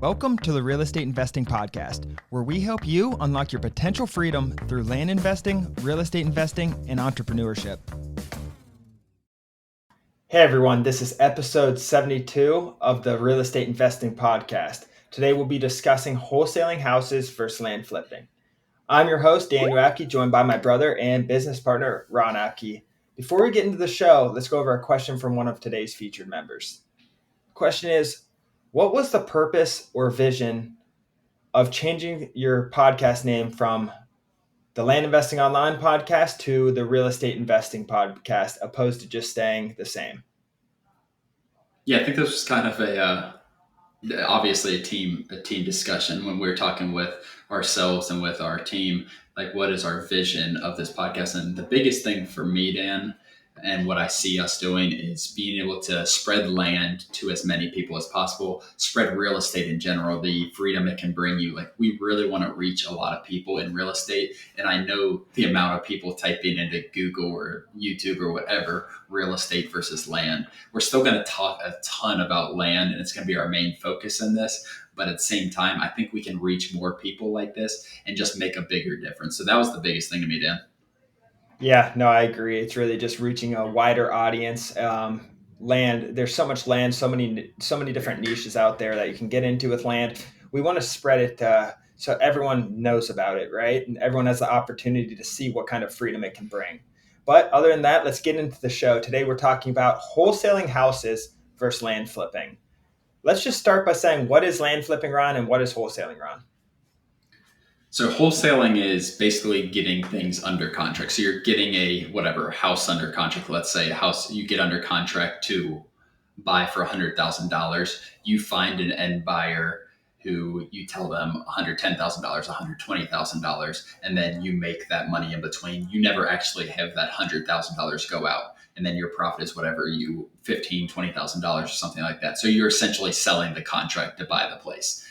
Welcome to the Real Estate Investing Podcast, where we help you unlock your potential freedom through land investing, real estate investing, and entrepreneurship. Hey everyone, this is episode 72 of the Real Estate Investing Podcast. Today we'll be discussing wholesaling houses versus land flipping. I'm your host, Daniel Apke, joined by my brother and business partner, Ron Apke. Before we get into the show, let's go over a question from one of today's featured members. The question is, what was the purpose or vision of changing your podcast name from the Land Investing Online podcast to the Real Estate Investing Podcast, opposed to just staying the same? Yeah, I think this was kind of obviously a team discussion when we were talking with ourselves and with our team, like what is our vision of this podcast? And the biggest thing for me, Dan, and what I see us doing is being able to spread land to as many people as possible, spread real estate in general, the freedom it can bring you. Like we really want to reach a lot of people in real estate. And I know the amount of people typing into Google or YouTube or whatever, real estate versus land. We're still going to talk a ton about land, and it's going to be our main focus in this. But at the same time, I think we can reach more people like this and just make a bigger difference. So that was the biggest thing to me, Dan. Yeah, no, I agree. It's really just reaching a wider audience. Land, there's so much land, so many different niches out there that you can get into with land. We want to spread it so everyone knows about it, right? And everyone has the opportunity to see what kind of freedom it can bring. But other than that, let's get into the show. Today we're talking about wholesaling houses versus land flipping. Let's just start by saying, what is land flipping, Ron, and what is wholesaling, Ron? So wholesaling is basically getting things under contract. So you're getting a house under contract. Let's say a house you get under contract to buy for $100,000. You find an end buyer who you tell them $110,000, $120,000, and then you make that money in between. You never actually have that $100,000 go out. And then your profit is whatever you $15,000, $20,000 or something like that. So you're essentially selling the contract to buy the place.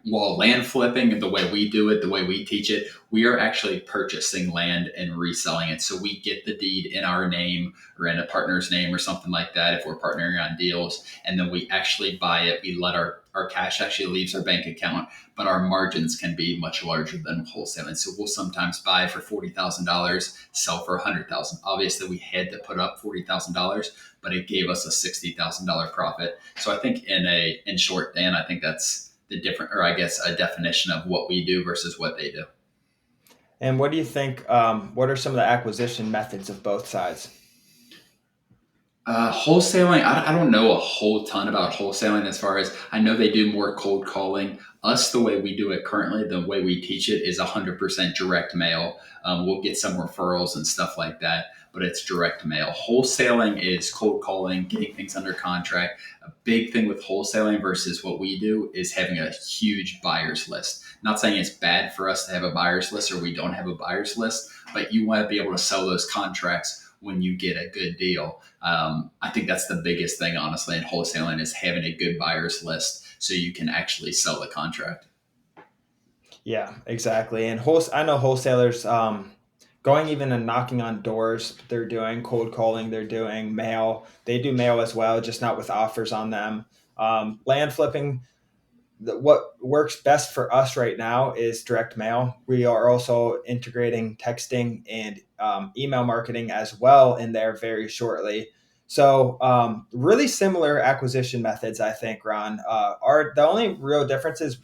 While land flipping, the way we do it, the way we teach it, we are actually purchasing land and reselling it. So we get the deed in our name or in a partner's name or something like that if we're partnering on deals. And then we actually buy it. We let our cash actually leaves our bank account, but our margins can be much larger than wholesaling. So we'll sometimes buy for $40,000, sell for $100,000. Obviously, we had to put up $40,000, but it gave us a $60,000 profit. So I think in short, Dan, I think that's the different, or I guess a definition of what we do versus what they do. And what do you think, what are some of the acquisition methods of both sides? Wholesaling, I don't know a whole ton about wholesaling as far as I know they do more cold calling. Us, the way we do it currently, the way we teach it is 100% direct mail. We'll get some referrals and stuff like that, but it's direct mail. Wholesaling is cold calling, getting things under contract. A big thing with wholesaling versus what we do is having a huge buyer's list. Not saying it's bad for us to have a buyer's list or we don't have a buyer's list, but you want to be able to sell those contracts when you get a good deal. I think that's the biggest thing, honestly, in wholesaling is having a good buyer's list so you can actually sell the contract. Yeah, exactly. And I know wholesalers going even and knocking on doors. They're doing cold calling. They're doing mail. They do mail as well, just not with offers on them. Land flipping. What works best for us right now is direct mail. We are also integrating texting and email marketing as well in there very shortly. So really similar acquisition methods, I think, Ron. Are the only real difference is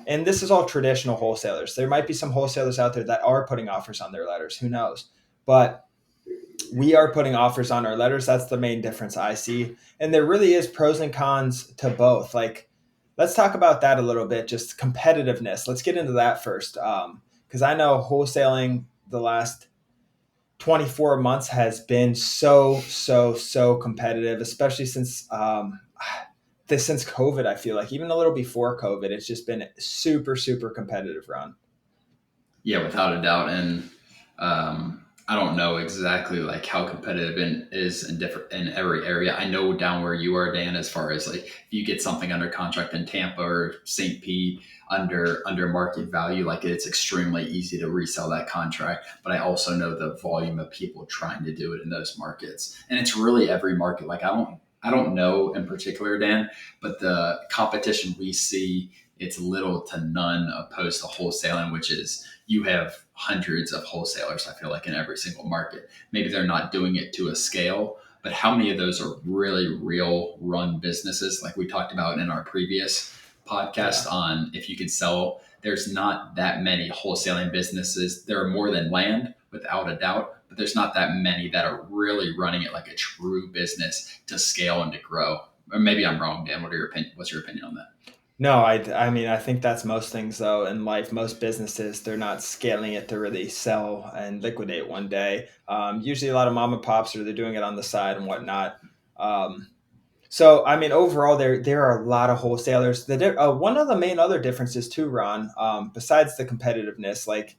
and this is all traditional wholesalers. There might be some wholesalers out there that are putting offers on their letters. Who knows? But we are putting offers on our letters. That's the main difference I see. And there really is pros and cons to both. Like, let's talk about that a little bit, just competitiveness. Let's get into that first. Because I know wholesaling the last 24 months has been so competitive, especially since COVID. I feel like even a little before COVID, it's just been super competitive, Ron. Yeah, without a doubt. And I don't know exactly like how competitive it is in every area. I know down where you are, Dan, as far as like if you get something under contract in Tampa or St. Pete under market value, like it's extremely easy to resell that contract. But I also know the volume of people trying to do it in those markets, and it's really every market. Like I don't know in particular, Dan, but the competition we see, it's little to none opposed to wholesaling, which is you have hundreds of wholesalers, I feel like, in every single market. Maybe they're not doing it to a scale, but how many of those are really real run businesses like we talked about in our previous Yeah. podcast on if you can sell? There's not that many wholesaling businesses. There are more than land, without a doubt, but there's not that many that are really running it like a true business to scale and to grow. Or maybe I'm wrong, Dan. What's your opinion on that? No, I mean, I think that's most things though in life. Most businesses, they're not scaling it to really sell and liquidate one day. Usually, a lot of mom and pops, or they're doing it on the side and whatnot. Um, so, I mean, overall, there are a lot of wholesalers. One of the main other differences too, Ron, besides the competitiveness, like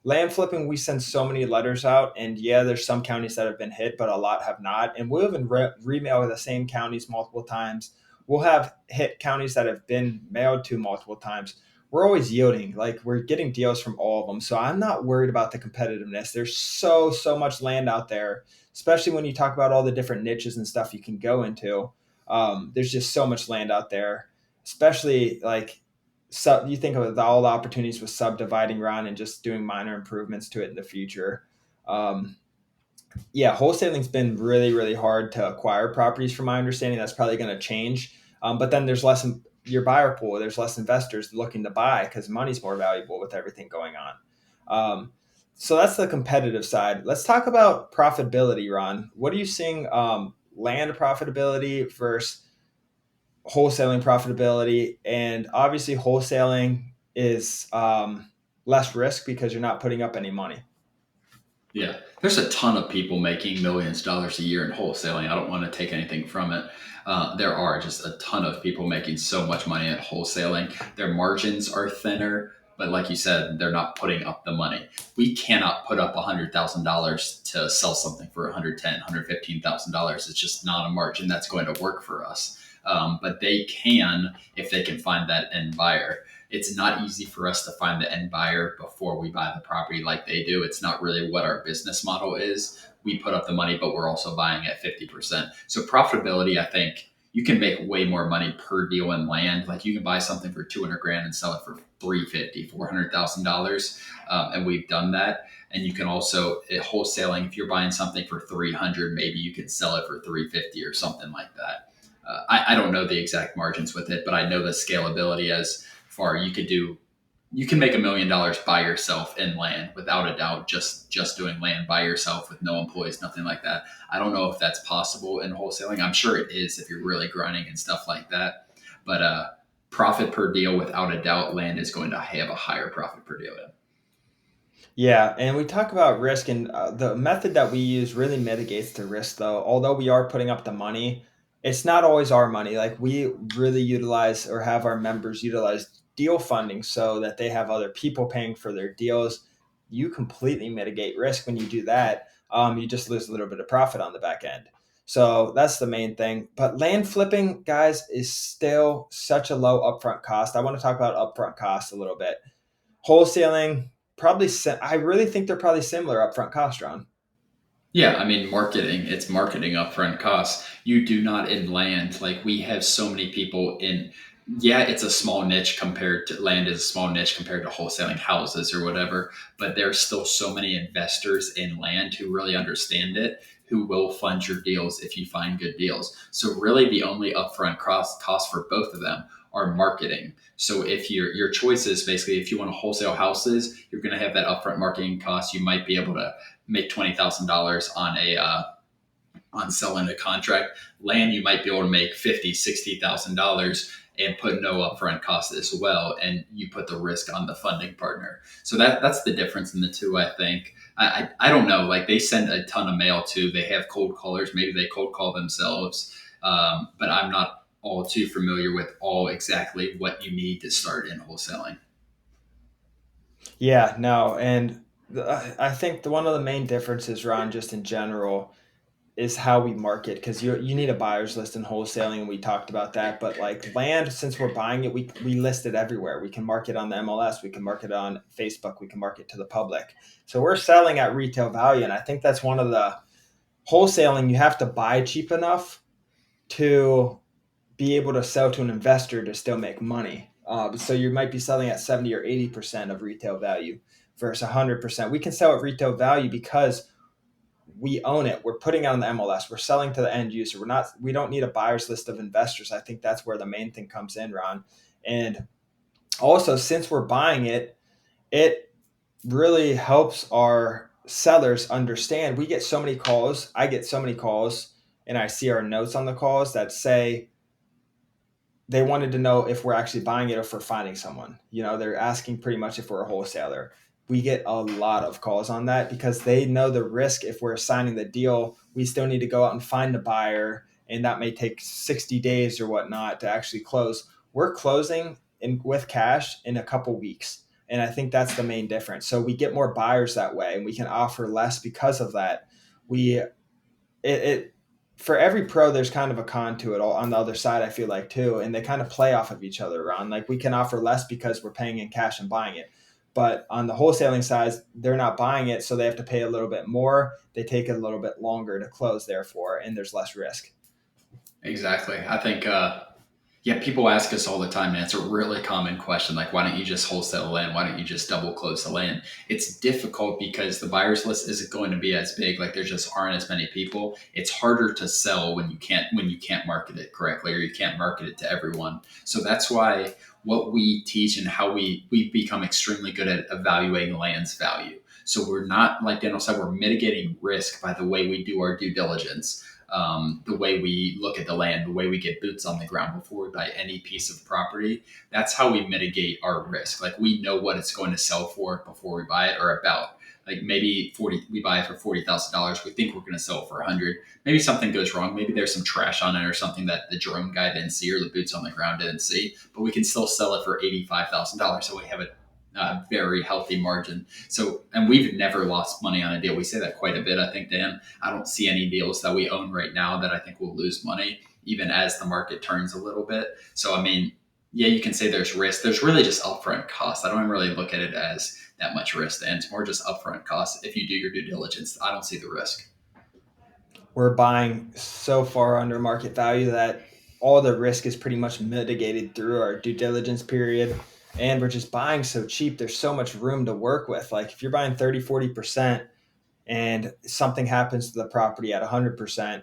land flipping, we send so many letters out, and yeah, there's some counties that have been hit, but a lot have not. And we'll even remail the same counties multiple times. We'll have hit counties that have been mailed to multiple times. We're always yielding, like we're getting deals from all of them. So I'm not worried about the competitiveness. There's so much land out there, especially when you talk about all the different niches and stuff you can go into. There's just so much land out there, especially like you think of all the opportunities with subdividing around and just doing minor improvements to it in the future. Um, yeah, wholesaling's been really hard to acquire properties. From my understanding, that's probably going to change. But then there's less in your buyer pool. There's less investors looking to buy because money's more valuable with everything going on. So that's the competitive side. Let's talk about profitability, Ron. What are you seeing? Land profitability versus wholesaling profitability, and obviously wholesaling is less risk because you're not putting up any money. Yeah, there's a ton of people making millions of dollars a year in wholesaling. I don't want to take anything from it. There are just a ton of people making so much money at wholesaling. Their margins are thinner, but like you said, they're not putting up the money. We cannot put up $100,000 to sell something for 110, $115,000. It's just not a margin that's going to work for us. But they can if they can find that end buyer. It's not easy for us to find the end buyer before we buy the property like they do. It's not really what our business model is. We put up the money, but we're also buying at 50%. So profitability, I think you can make way more money per deal in land. Like you can buy something for 200 grand and sell it for 350, $400,000. And we've done that. And you can also wholesaling, if you're buying something for 300, maybe you can sell it for 350 or something like that. I don't know the exact margins with it, but I know the scalability as far you can make $1 million by yourself in land without a doubt, just doing land by yourself with no employees, nothing like that. I don't know if that's possible in wholesaling. I'm sure it is if you're really grinding and stuff like that. But profit per deal, without a doubt, land is going to have a higher profit per deal. Yeah, and we talk about risk, and the method that we use really mitigates the risk, though. Although we are putting up the money, it's not always our money. Like we really utilize or have our members utilize deal funding so that they have other people paying for their deals. You completely mitigate risk when you do that. You just lose a little bit of profit on the back end. So that's the main thing. But land flipping, guys, is still such a low upfront cost. I want to talk about upfront costs a little bit. Wholesaling, probably, I really think they're probably similar upfront cost, Ron. Yeah, I mean, it's marketing upfront costs. You do not in land. Like, we have so many people in, yeah, it's a small niche compared to land is a small niche compared to wholesaling houses or whatever, but there's still so many investors in land who really understand it, who will fund your deals if you find good deals. So, really, the only upfront cost for both of them are marketing. So if your choice is basically if you want to wholesale houses, you're going to have that upfront marketing cost. You might be able to make $20,000 on a on selling a contract. Land, you might be able to make $50,000, $60,000 and put no upfront cost as well, and you put the risk on the funding partner. So that's the difference in the two, I think. I don't know. Like they send a ton of mail too. They have cold callers. Maybe they cold call themselves, but I'm not all too familiar with all exactly what you need to start in wholesaling. Yeah, no, and I think one of the main differences, Ron, just in general, is how we market because you need a buyer's list in wholesaling, and we talked about that. But like land, since we're buying it, we list it everywhere. We can market on the MLS, we can market on Facebook, we can market to the public. So we're selling at retail value, and I think that's one of the wholesaling. You have to buy cheap enough to be able to sell to an investor to still make money. So you might be selling at 70 or 80% of retail value versus 100%. We can sell at retail value because we own it. We're putting it on the MLS. We're selling to the end user. We don't need a buyer's list of investors. I think that's where the main thing comes in, Ron. And also, since we're buying it, it really helps our sellers understand. We get so many calls. I get so many calls, and I see our notes on the calls that say they wanted to know if we're actually buying it or if we're finding someone. They're asking pretty much if we're a wholesaler. We get a lot of calls on that because they know the risk. If we're signing the deal, we still need to go out and find a buyer, and that may take 60 days or whatnot to actually close. We're closing with cash in a couple weeks. And I think that's the main difference. So we get more buyers that way, and we can offer less because of that. We it For every pro there's kind of a con to it all on the other side, I feel like, too, and they kind of play off of each other around. Like, we can offer less because we're paying in cash and buying it, but on the wholesaling side they're not buying it, so they have to pay a little bit more. They take a little bit longer to close, therefore, and there's less risk. Exactly. I think yeah, people ask us all the time, and it's a really common question. Like, why don't you just wholesale the land? Why don't you just double close the land? It's difficult because the buyer's list isn't going to be as big. Like, there just aren't as many people. It's harder to sell when you can't market it correctly, or you can't market it to everyone. So that's why what we teach and how we become extremely good at evaluating land's value. So we're not, like Daniel said, we're mitigating risk by the way we do our due diligence, the way we look at the land, the way we get boots on the ground before we buy any piece of property. That's how we mitigate our risk. Like, we know what it's going to sell for before we buy it, or about. Like, maybe we buy it for $40,000. We think we're going to sell it for 100. Maybe something goes wrong. Maybe there's some trash on it or something that the drone guy didn't see or the boots on the ground didn't see. But we can still sell it for $85,000. So we have a very healthy margin. So, and we've never lost money on a deal. We say that quite a bit, I think, Dan. I don't see any deals that we own right now that I think will lose money, even as the market turns a little bit. So, I mean, yeah, you can say there's risk. There's really just upfront costs. I don't really look at it as that much risk, and it's more just upfront costs. If you do your due diligence, I don't see the risk. We're buying so far under market value that all the risk is pretty much mitigated through our due diligence period, and we're just buying so cheap. There's so much room to work with. Like, if you're buying 30-40% and something happens to the property at 100%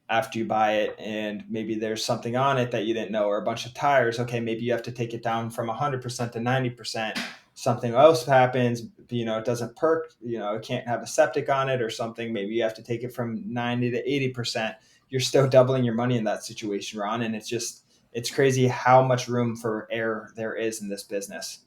after you buy it, and maybe there's something on it that you didn't know, or a bunch of tires, okay, maybe you have to take it down from 100% to 90%. Something else happens, it doesn't perk, it can't have a septic on it or something, maybe you have to take it from 90 to 80%. You're still doubling your money in that situation, Ron, and it's crazy how much room for error there is in this business.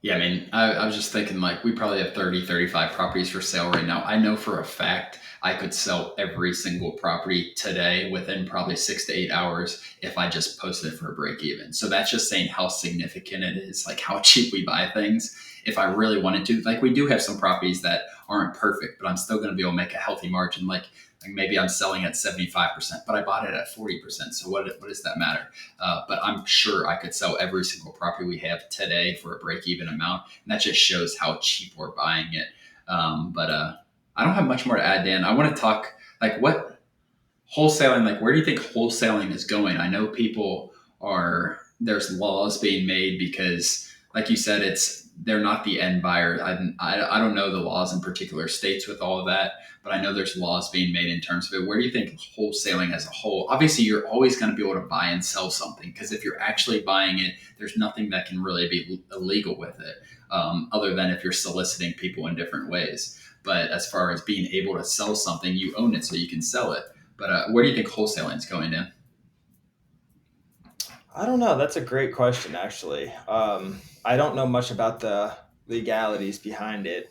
Yeah, I mean, I was just thinking, like, we probably have 30, 35 properties for sale right now. I know for a fact I could sell every single property today within probably 6 to 8 hours if I just posted it for a break even. So that's just saying how significant it is, like how cheap we buy things. If I really wanted to, like, we do have some properties that aren't perfect, but I'm still going to be able to make a healthy margin. Like maybe I'm selling at 75%, but I bought it at 40%. So what does that matter? But I'm sure I could sell every single property we have today for a break even amount. And that just shows how cheap we're buying it. But I don't have much more to add, Dan. I want to talk, like, what wholesaling, like, where do you think wholesaling is going? I know there's laws being made because, like you said, they're not the end buyer. I don't know the laws in particular states with all of that, but I know there's laws being made in terms of it. Where do you think wholesaling as a whole? Obviously, you're always going to be able to buy and sell something, because if you're actually buying it, there's nothing that can really be illegal with it, other than if you're soliciting people in different ways. But as far as being able to sell something, you own it, so you can sell it. But where do you think wholesaling is going in? I don't know. That's a great question, actually. I don't know much about the legalities behind it.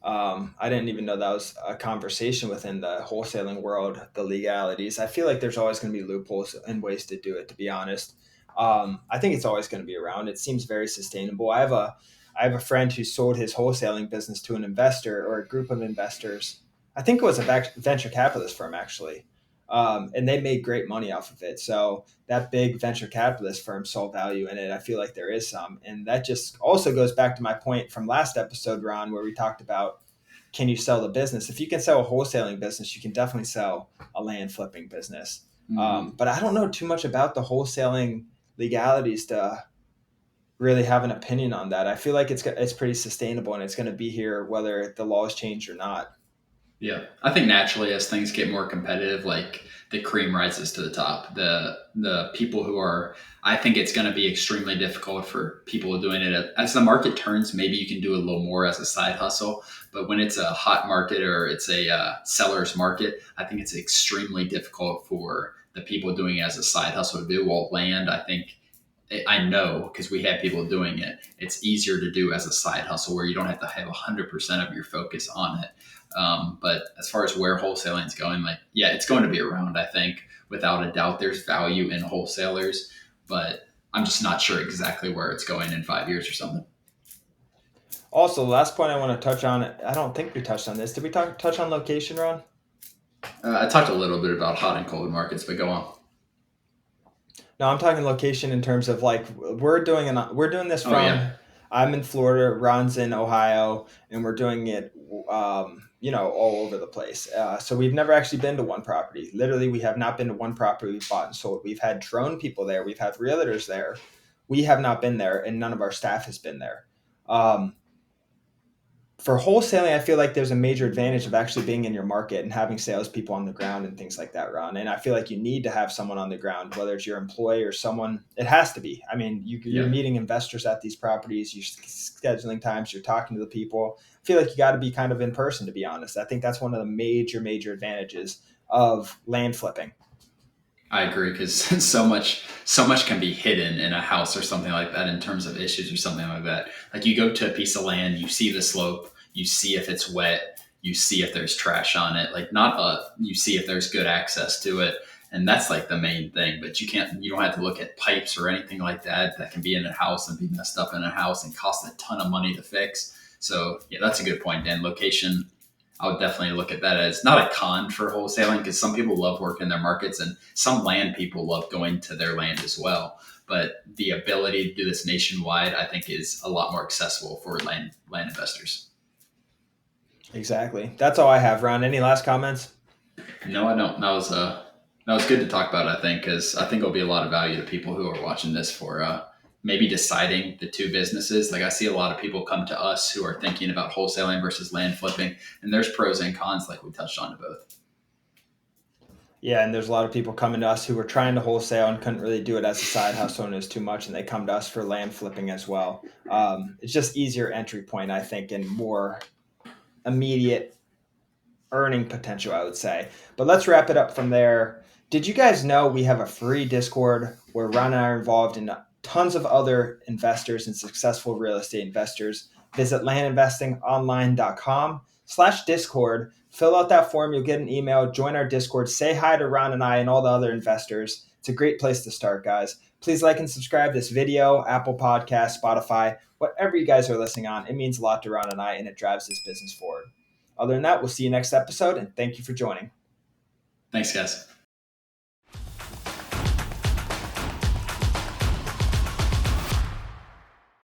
I didn't even know that was a conversation within the wholesaling world, the legalities. I feel like there's always going to be loopholes and ways to do it, to be honest. I think it's always going to be around. It seems very sustainable. I have a friend who sold his wholesaling business to an investor or a group of investors. I think it was a venture capitalist firm, actually. And they made great money off of it. So that big venture capitalist firm saw value in it. I feel like there is some. And that just also goes back to my point from last episode, Ron, where we talked about, can you sell the business? If you can sell a wholesaling business, you can definitely sell a land flipping business. Mm, But I don't know too much about the wholesaling legalities to really have an opinion on that. I feel like it's pretty sustainable and it's going to be here whether the laws change or not. yeah, I think naturally as things get more competitive, like the cream rises to the top. The people who are, I think it's going to be extremely difficult for people doing it as the market turns. Maybe you can do a little more as a side hustle, but when it's a hot market or it's a seller's market, I think it's extremely difficult for the people doing it as a side hustle to do. Well, land, I think I know because we have people doing it. It's easier to do as a side hustle where you don't have to have 100% of your focus on it. But as far as where wholesaling is going, like, yeah, it's going to be around, I think, without a doubt. There's value in wholesalers, but I'm just not sure exactly where it's going in 5 years or something. Also, the last point I want to touch on, I don't think we touched on this. Did we touch on location, Ron? I talked a little bit about hot and cold markets, but go on. No, I'm talking location in terms of like we're doing this Oh, yeah. from I'm in Florida, Ron's in Ohio, and we're doing it all over the place. So we've never actually been to one property. Literally, we have not been to one property we've bought and sold. We've had drone people there, we've had realtors there. We have not been there, and none of our staff has been there. Um, for wholesaling, I feel like there's a major advantage of actually being in your market and having salespeople on the ground and things like that, Ron. And I feel like you need to have someone on the ground, whether it's your employee or someone. It has to be. I mean, you're Yeah. meeting investors at these properties, you're scheduling times, you're talking to the people. I feel like you got to be kind of in person, to be honest. I think that's one of the major advantages of land flipping. I agree because so much can be hidden in a house or something like that in terms of issues or something like that. Like you go to a piece of land, you see the slope, you see if it's wet, you see if there's trash on it. Like not you see if there's good access to it, and that's like the main thing. But you don't have to look at pipes or anything like that that can be in a house and be messed up in a house and cost a ton of money to fix. So yeah, that's a good point, Dan. Location, I would definitely look at that as not a con for wholesaling because some people love working their markets and some land people love going to their land as well. But the ability to do this nationwide, I think, is a lot more accessible for land investors. Exactly. That's all I have, Ron. Any last comments? No, I don't. That was good to talk about. I think because I think it'll be a lot of value to people who are watching this for maybe deciding the two businesses. Like I see a lot of people come to us who are thinking about wholesaling versus land flipping, and there's pros and cons, like we touched on to both. Yeah, and there's a lot of people coming to us who were trying to wholesale and couldn't really do it as a side hustle and it was too much, and they come to us for land flipping as well. It's just easier entry point, I think, and more immediate earning potential, I would say. But let's wrap it up from there. Did you guys know we have a free Discord where Ron and I are involved in tons of other investors and successful real estate investors? Visit landinvestingonline.com/Discord. Fill out that form. You'll get an email. Join our Discord. Say hi to Ron and I and all the other investors. It's a great place to start, guys. Please like and subscribe this video, Apple Podcast, Spotify, whatever you guys are listening on. It means a lot to Ron and I, and it drives this business forward. Other than that, we'll see you next episode, and thank you for joining. Thanks, guys.